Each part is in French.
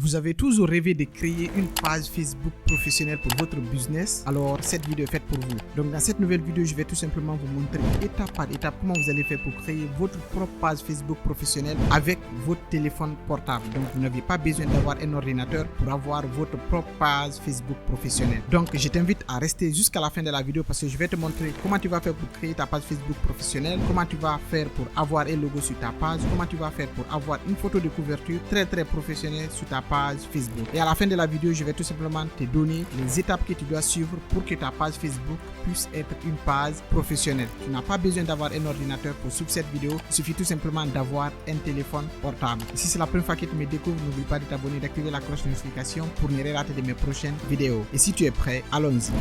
Vous avez toujours rêvé de créer une page Facebook professionnelle pour votre business? Alors cette vidéo est faite pour vous. Donc dans cette nouvelle vidéo, je vais tout simplement vous montrer étape par étape comment vous allez faire pour créer votre propre page Facebook professionnelle avec votre téléphone portable. Donc vous n'avez pas besoin d'avoir un ordinateur pour avoir votre propre page Facebook professionnelle. Donc je t'invite à rester jusqu'à la fin de la vidéo parce que je vais te montrer comment tu vas faire pour créer ta page Facebook professionnelle, comment tu vas faire pour avoir un logo sur ta page, comment tu vas faire pour avoir une photo de couverture très professionnelle sur ta page Facebook. Et à la fin de la vidéo, je vais tout simplement te donner les étapes que tu dois suivre pour que ta page Facebook puisse être une page professionnelle. Tu n'as pas besoin d'avoir un ordinateur pour suivre cette vidéo, il suffit tout simplement d'avoir un téléphone portable. Et si c'est la première fois que tu me découvres, n'oublie pas de t'abonner et d'activer la cloche de notification pour ne rien rater de mes prochaines vidéos. Et si tu es prêt, allons-y.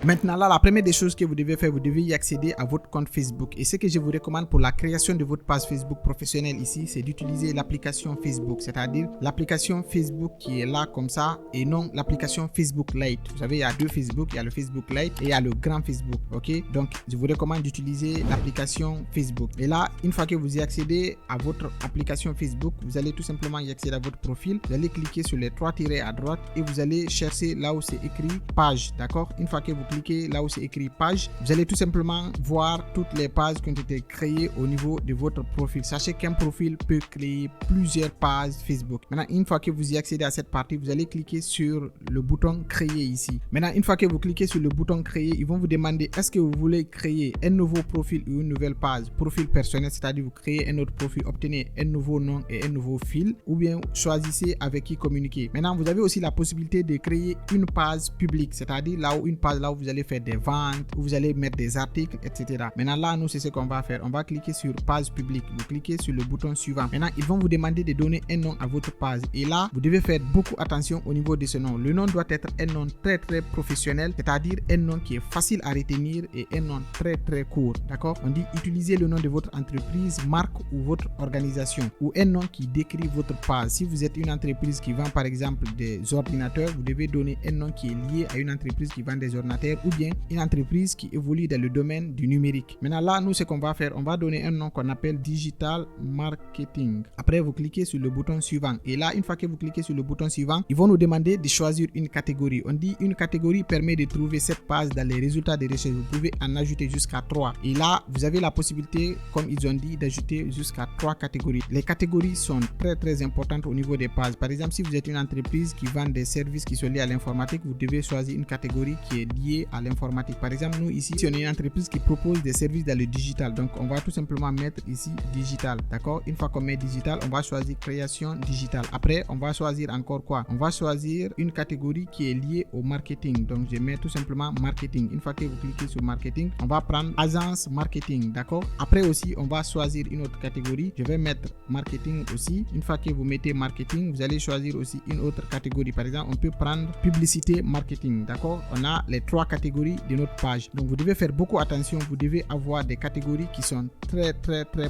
Maintenant là, la première des choses que vous devez faire, vous devez y accéder à votre compte Facebook. Et ce que je vous recommande pour la création de votre page Facebook professionnelle ici, c'est d'utiliser l'application Facebook. C'est-à-dire l'application Facebook qui est là comme ça et non l'application Facebook Lite. Vous savez, il y a deux Facebook, il y a le Facebook Lite et il y a le grand Facebook. Ok, donc je vous recommande d'utiliser l'application Facebook. Et là, une fois que vous y accédez à votre application Facebook, vous allez tout simplement y accéder à votre profil. Vous allez cliquer sur les trois tirets à droite et vous allez chercher là où c'est écrit page. D'accord, une fois que vous cliquez là où c'est écrit page, vous allez tout simplement voir toutes les pages qui ont été créées au niveau de votre profil. Sachez qu'un profil peut créer plusieurs pages Facebook. Maintenant, une fois que vous y accédez à cette partie, vous allez cliquer sur le bouton créer ici. Maintenant, une fois que vous cliquez sur le bouton créer, ils vont vous demander est-ce que vous voulez créer un nouveau profil ou une nouvelle page. Profil personnel, c'est-à-dire vous créez un autre profil, obtenez un nouveau nom et un nouveau fil, ou bien choisissez avec qui communiquer. Maintenant, vous avez aussi la possibilité de créer une page publique, c'est-à-dire là où une page là où vous allez faire des ventes, où vous allez mettre des articles, etc. Maintenant là, nous, c'est ce qu'on va faire. On va cliquer sur page publique. Vous cliquez sur le bouton suivant. Maintenant, ils vont vous demander de donner un nom à votre page. Et là, vous devez faire beaucoup attention au niveau de ce nom. Le nom doit être un nom très professionnel, c'est-à-dire un nom qui est facile à retenir et un nom très court. D'accord? On dit utiliser le nom de votre entreprise, marque ou votre organisation, ou un nom qui décrit votre page. Si vous êtes une entreprise qui vend par exemple des ordinateurs, vous devez donner un nom qui est lié à une entreprise qui vend des ordinateurs ou bien une entreprise qui évolue dans le domaine du numérique. Maintenant là, nous, ce qu'on va faire, on va donner un nom qu'on appelle digital marketing. Après, vous cliquez sur le bouton suivant. Et là, une fois que vous cliquez sur le bouton suivant, ils vont nous demander de choisir une catégorie. On dit une catégorie permet de trouver cette page dans les résultats des recherches. Vous pouvez en ajouter jusqu'à 3. Et là, vous avez la possibilité, comme ils ont dit, d'ajouter jusqu'à 3 catégories. Les catégories sont très importantes au niveau des pages. Par exemple, si vous êtes une entreprise qui vend des services qui sont liés à l'informatique, vous devez choisir une catégorie qui est liée à l'informatique. Par exemple, nous ici, si on est une entreprise qui propose des services dans le digital, donc on va tout simplement mettre ici digital. D'accord? Une fois qu'on met digital, on va choisir création digitale. Après, on va choisir encore quoi? On va choisir une catégorie qui est liée au marketing. Donc, je mets tout simplement marketing. Une fois que vous cliquez sur marketing, on va prendre agence marketing. D'accord? Après aussi, on va choisir une autre catégorie. Je vais mettre marketing aussi. Une fois que vous mettez marketing, vous allez choisir aussi une autre catégorie. Par exemple, on peut prendre publicité marketing. D'accord? On a les 3 catégories de notre page. Donc vous devez faire beaucoup attention, vous devez avoir des catégories qui sont très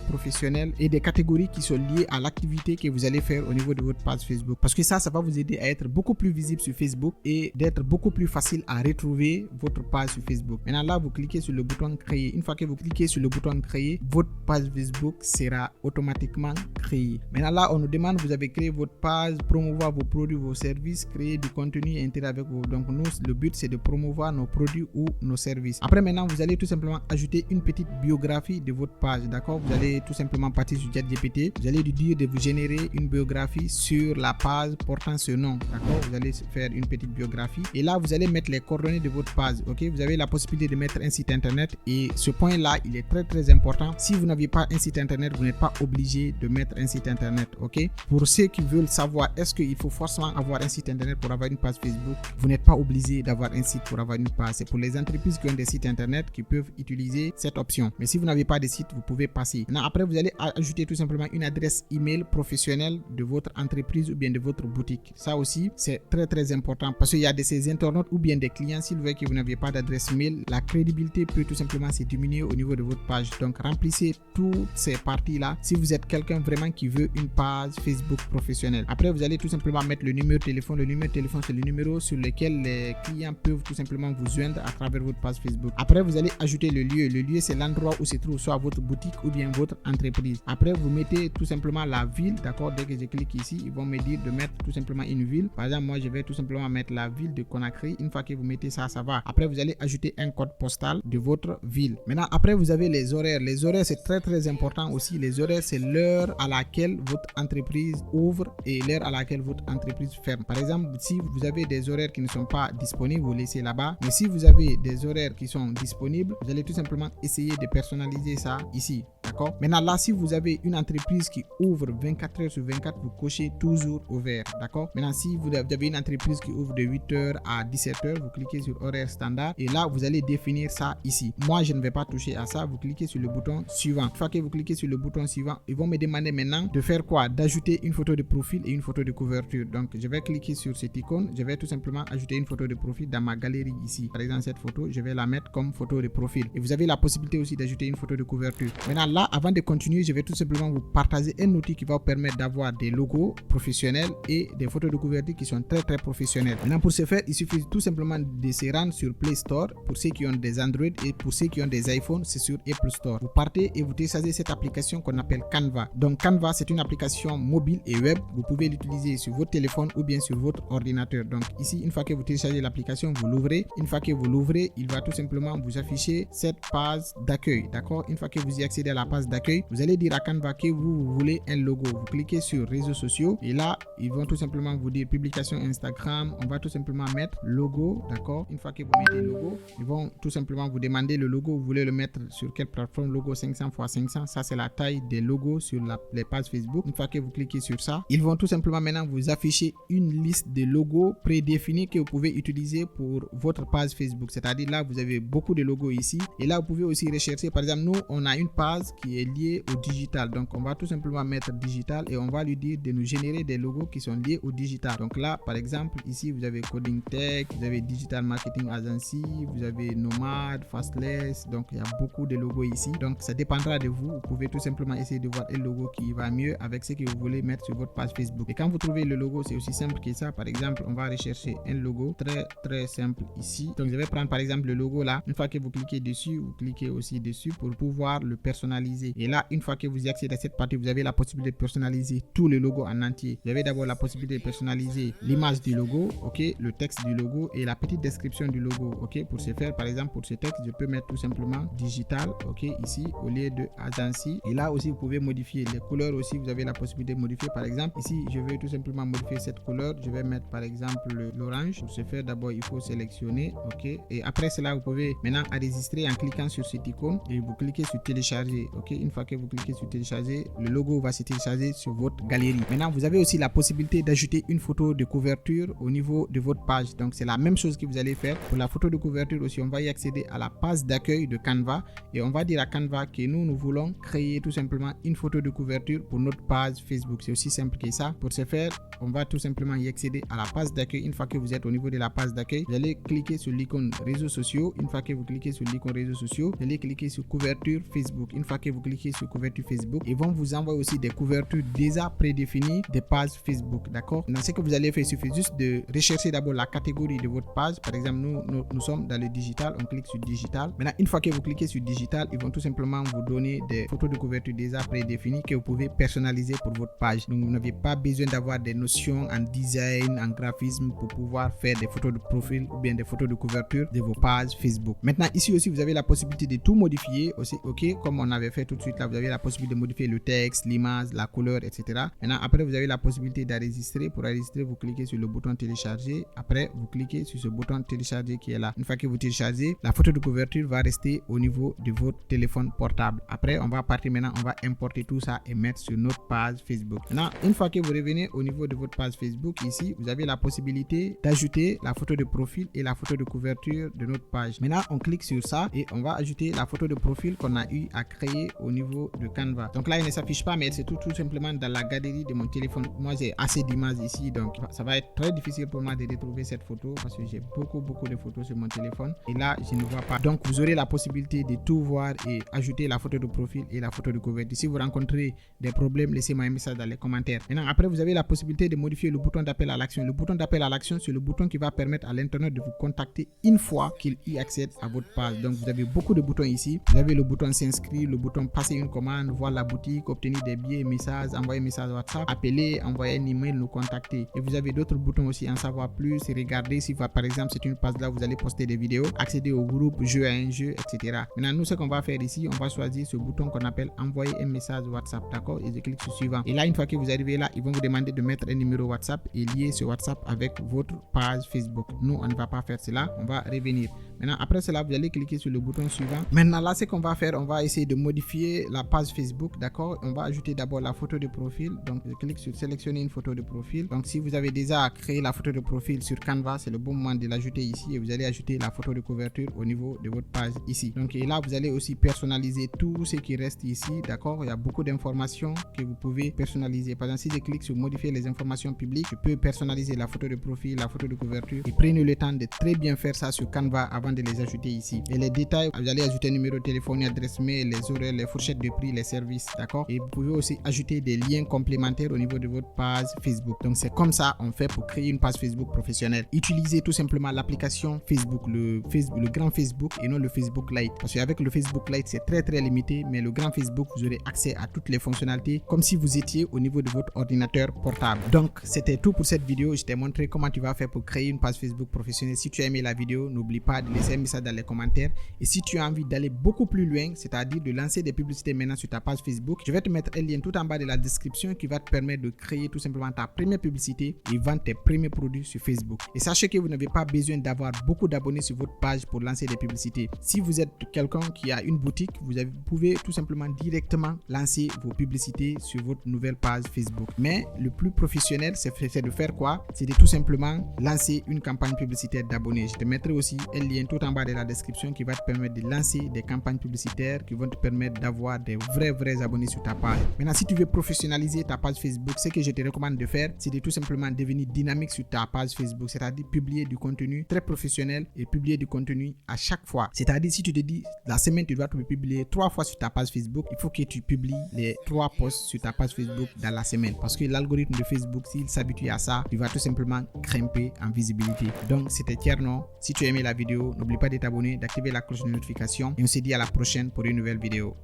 professionnelles et des catégories qui sont liées à l'activité que vous allez faire au niveau de votre page Facebook. Parce que ça va vous aider à être beaucoup plus visible sur Facebook et d'être beaucoup plus facile à retrouver votre page sur Facebook. Maintenant là, vous cliquez sur le bouton créer. Une fois que vous cliquez sur le bouton créer, votre page Facebook sera automatiquement créée. Maintenant là, on nous demande, vous avez créé votre page, promouvoir vos produits, vos services, créer du contenu et interagir avec vous. Donc nous, le but c'est de promouvoir nos produits ou nos services. Après maintenant, vous allez tout simplement ajouter une petite biographie de votre page. D'accord? Vous allez tout simplement partir sur ChatGPT. Vous allez lui dire de vous générer une biographie sur la page portant ce nom. D'accord? Vous allez faire une petite biographie et là, vous allez mettre les coordonnées de votre page. Ok? Vous avez la possibilité de mettre un site internet et ce point là, il est très important. Si vous n'avez pas un site internet, vous n'êtes pas obligé de mettre un site internet. Ok? Pour ceux qui veulent savoir est-ce qu'il faut forcément avoir un site internet pour avoir une page Facebook, vous n'êtes pas obligé d'avoir un site pour avoir une page. C'est pour les entreprises qui ont des sites internet qui peuvent utiliser cette option. Mais si vous n'avez pas de site, vous pouvez passer. Maintenant, après, vous allez ajouter tout simplement une adresse email professionnelle de votre entreprise ou bien de votre boutique. Ça aussi, c'est très important parce qu'il y a de ces internautes ou bien des clients, s'ils veulent que vous n'avez pas d'adresse mail, la crédibilité peut tout simplement se diminuer au niveau de votre page. Donc, remplissez toutes ces parties-là si vous êtes quelqu'un vraiment qui veut une page Facebook professionnelle. Après, vous allez tout simplement mettre le numéro de téléphone. Le numéro de téléphone, c'est le numéro sur lequel les clients peuvent tout simplement vous vous joindre à travers votre page Facebook. Après, vous allez ajouter le lieu. Le lieu, c'est l'endroit où se trouve soit votre boutique ou bien votre entreprise. Après, vous mettez tout simplement la ville, d'accord? Dès que je clique ici, ils vont me dire de mettre tout simplement une ville. Par exemple, moi, je vais tout simplement mettre la ville de Conakry. Une fois que vous mettez ça, ça va. Après, vous allez ajouter un code postal de votre ville. Maintenant, après, vous avez les horaires. Les horaires, c'est très important aussi. Les horaires, c'est l'heure à laquelle votre entreprise ouvre et l'heure à laquelle votre entreprise ferme. Par exemple, si vous avez des horaires qui ne sont pas disponibles, vous laissez là-bas. Mais si vous avez des horaires qui sont disponibles, vous allez tout simplement essayer de personnaliser ça ici. D'accord? Maintenant, là, si vous avez une entreprise qui ouvre 24 heures sur 24, vous cochez toujours ouvert. D'accord? Maintenant, si vous avez une entreprise qui ouvre de 8 heures à 17 heures, vous cliquez sur horaire standard et là, vous allez définir ça ici. Moi, je ne vais pas toucher à ça. Vous cliquez sur le bouton suivant. Une fois que vous cliquez sur le bouton suivant, ils vont me demander maintenant de faire quoi? D'ajouter une photo de profil et une photo de couverture. Donc, je vais cliquer sur cette icône. Je vais tout simplement ajouter une photo de profil dans ma galerie ici. Par exemple, cette photo, je vais la mettre comme photo de profil. Et vous avez la possibilité aussi d'ajouter une photo de couverture. Maintenant, là, avant de continuer, je vais tout simplement vous partager un outil qui va vous permettre d'avoir des logos professionnels et des photos de couverture qui sont très professionnelles. Maintenant, pour ce faire, il suffit tout simplement de se rendre sur Play Store pour ceux qui ont des Android et pour ceux qui ont des iPhones, c'est sur Apple Store. Vous partez et vous téléchargez cette application qu'on appelle Canva. Donc, Canva, c'est une application mobile et web. Vous pouvez l'utiliser sur votre téléphone ou bien sur votre ordinateur. Donc, ici, une fois que vous téléchargez l'application, vous l'ouvrez. Une fois que vous l'ouvrez, il va tout simplement vous afficher cette page d'accueil. D'accord? Une fois que vous y accédez à la page d'accueil, vous allez dire à Canva que vous voulez un logo. Vous cliquez sur réseaux sociaux et là, ils vont tout simplement vous dire publication Instagram. On va tout simplement mettre logo. D'accord? Une fois que vous mettez logo, ils vont tout simplement vous demander le logo. Vous voulez le mettre sur quelle plateforme? Logo 500 x 500. Ça, c'est la taille des logos sur les pages Facebook. Une fois que vous cliquez sur ça, ils vont tout simplement maintenant vous afficher une liste de logos prédéfinis que vous pouvez utiliser pour votre page Facebook. C'est-à-dire là, vous avez beaucoup de logos ici. Et là, vous pouvez aussi rechercher. Par exemple, nous, on a une page qui est liée au digital. Donc, on va tout simplement mettre digital et on va lui dire de nous générer des logos qui sont liés au digital. Donc là, par exemple, ici, vous avez Coding Tech, vous avez Digital Marketing Agency, vous avez Nomad, Fastless. Donc, il y a beaucoup de logos ici. Donc, ça dépendra de vous. Vous pouvez tout simplement essayer de voir un logo qui va mieux avec ce que vous voulez mettre sur votre page Facebook. Et quand vous trouvez le logo, c'est aussi simple que ça. Par exemple, on va rechercher un logo très simple ici. Donc, je vais prendre par exemple le logo là. Une fois que vous cliquez dessus, vous cliquez aussi dessus pour pouvoir le personnaliser. Et là, une fois que vous y accédez à cette partie, vous avez la possibilité de personnaliser tout le logo en entier. Vous avez d'abord la possibilité de personnaliser l'image du logo, ok, le texte du logo et la petite description du logo, ok. Pour ce faire, par exemple, pour ce texte, je peux mettre tout simplement digital, ok, ici au lieu de agency. Et là aussi, vous pouvez modifier les couleurs aussi. Vous avez la possibilité de modifier. Par exemple, ici, je vais tout simplement modifier cette couleur. Je vais mettre par exemple l'orange. Pour ce faire, d'abord, il faut sélectionner, ok. Et après cela, vous pouvez maintenant enregistrer en cliquant sur cette icône et vous cliquez sur télécharger, ok. Une fois que vous cliquez sur télécharger, le logo va se télécharger sur votre galerie. Maintenant, vous avez aussi la possibilité d'ajouter une photo de couverture au niveau de votre page. Donc, c'est la même chose que vous allez faire pour la photo de couverture aussi. On va y accéder à la page d'accueil de Canva et on va dire à Canva que nous voulons créer tout simplement une photo de couverture pour notre page Facebook. C'est aussi simple que ça. Pour ce faire, on va tout simplement y accéder à la page d'accueil. Une fois que vous êtes au niveau de la page d'accueil, vous allez cliquer sur l'icône réseaux sociaux. Une fois que vous cliquez sur l'icône réseaux sociaux, vous allez cliquer sur couverture Facebook. Une fois que vous cliquez sur couverture Facebook, ils vont vous envoyer aussi des couvertures déjà prédéfinies des pages Facebook. D'accord? Dans ce que vous allez faire, il suffit juste de rechercher d'abord la catégorie de votre page. Par exemple, nous sommes dans le digital. On clique sur digital. Maintenant, une fois que vous cliquez sur digital, ils vont tout simplement vous donner des photos de couverture déjà prédéfinies que vous pouvez personnaliser pour votre page. Donc, vous n'avez pas besoin d'avoir des notions en design, en graphisme pour pouvoir faire des photos de profil ou bien des photos de couverture de vos pages Facebook. Maintenant, ici aussi, vous avez la possibilité de tout modifier aussi, ok, comme on avait fait tout de suite là, vous avez la possibilité de modifier le texte, l'image, la couleur, etc. Maintenant, après, vous avez la possibilité d'enregistrer. Pour enregistrer, vous cliquez sur le bouton télécharger. Après, vous cliquez sur ce bouton télécharger qui est là. Une fois que vous téléchargez, la photo de couverture va rester au niveau de votre téléphone portable. Après, on va partir maintenant, on va importer tout ça et mettre sur notre page Facebook. Maintenant, une fois que vous revenez au niveau de votre page Facebook, ici, vous avez la possibilité d'ajouter la photo de profil et la photo de couverture de notre page. Maintenant, on clique sur ça et on va ajouter la photo de profil qu'on a eu à créer créée au niveau de Canva. Donc là, elle ne s'affiche pas, mais elle se trouve tout simplement dans la galerie de mon téléphone. Moi, j'ai assez d'images ici, donc ça va être très difficile pour moi de retrouver cette photo parce que j'ai beaucoup de photos sur mon téléphone. Et là, je ne vois pas. Donc, vous aurez la possibilité de tout voir et ajouter la photo de profil et la photo de couverture. Si vous rencontrez des problèmes, laissez-moi un message dans les commentaires. Maintenant, après, vous avez la possibilité de modifier le bouton d'appel à l'action. Le bouton d'appel à l'action, c'est le bouton qui va permettre à l'internaute de vous contacter une fois qu'il y accède à votre page. Donc, vous avez beaucoup de boutons ici. Vous avez le bouton s'inscrire, le bouton passer une commande, voir la boutique, obtenir des billets, messages, envoyer un message WhatsApp, appeler, envoyer un email, nous contacter. Et vous avez d'autres boutons aussi, en savoir plus, regarder si par exemple c'est une page là, vous allez poster des vidéos, accéder au groupe, jouer à un jeu, etc. Maintenant, nous, ce qu'on va faire ici, on va choisir ce bouton qu'on appelle envoyer un message WhatsApp, d'accord? Et je clique sur suivant. Et là, une fois que vous arrivez là, ils vont vous demander de mettre un numéro WhatsApp et lier ce WhatsApp avec votre page Facebook. Nous, on ne va pas faire cela, on va revenir. Maintenant, après cela, vous allez cliquer sur le bouton suivant. Maintenant, là, ce qu'on va faire, on va essayer de modifier la page Facebook, d'accord? On va ajouter d'abord la photo de profil. Donc, je clique sur sélectionner une photo de profil. Donc, si vous avez déjà créé la photo de profil sur Canva, c'est le bon moment de l'ajouter ici et vous allez ajouter la photo de couverture au niveau de votre page ici. Donc, et là, vous allez aussi personnaliser tout ce qui reste ici, d'accord? Il y a beaucoup d'informations que vous pouvez personnaliser. Par exemple, si je clique sur modifier les informations publiques, je peux personnaliser la photo de profil, la photo de couverture et prenez le temps de très bien faire ça sur Canva avant de les ajouter ici. Et les détails, vous allez ajouter un numéro de téléphone, adresse mail, les horaires, les fourchettes de prix, les services, d'accord? Et vous pouvez aussi ajouter des liens complémentaires au niveau de votre page Facebook. Donc, c'est comme ça on fait pour créer une page Facebook professionnelle. Utilisez tout simplement l'application Facebook, le grand Facebook et non le Facebook Lite. Parce qu'avec le Facebook Lite, c'est très limité, mais le grand Facebook, vous aurez accès à toutes les fonctionnalités comme si vous étiez au niveau de votre ordinateur portable. Donc, c'était tout pour cette vidéo. Je t'ai montré comment tu vas faire pour créer une page Facebook professionnelle. Si tu as aimé la vidéo, n'oublie pas de laisser un message dans les commentaires. Et si tu as envie d'aller beaucoup plus loin, c'est-à-dire de lancer des publicités maintenant sur ta page Facebook, je vais te mettre un lien tout en bas de la description qui va te permettre de créer tout simplement ta première publicité et vendre tes premiers produits sur Facebook. Et sachez que vous n'avez pas besoin d'avoir beaucoup d'abonnés sur votre page pour lancer des publicités. Si vous êtes quelqu'un qui a une boutique, vous pouvez tout simplement directement lancer vos publicités sur votre nouvelle page Facebook. Mais le plus professionnel, c'est de faire quoi? C'est de tout simplement lancer une campagne publicitaire d'abonnés. Je te mettrai aussi un lien tout en bas de la description qui va te permettre de lancer des campagnes publicitaires qui vont te permettre d'avoir des vrais abonnés sur ta page. Maintenant, si tu veux professionnaliser ta page Facebook, ce que je te recommande de faire, c'est de tout simplement devenir dynamique sur ta page Facebook, c'est-à-dire publier du contenu très professionnel et publier du contenu à chaque fois. C'est-à-dire, si tu te dis la semaine tu dois te publier 3 fois sur ta page Facebook, il faut que tu publies les 3 posts sur ta page Facebook dans la semaine, parce que l'algorithme de Facebook, s'il s'habitue à ça, tu vas tout simplement grimper en visibilité. Donc, c'était Tierno. Si tu as aimé la vidéo, n'oublie pas de t'abonner, d'activer la cloche de notification et on se dit à la prochaine pour une nouvelle vidéo.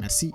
Merci.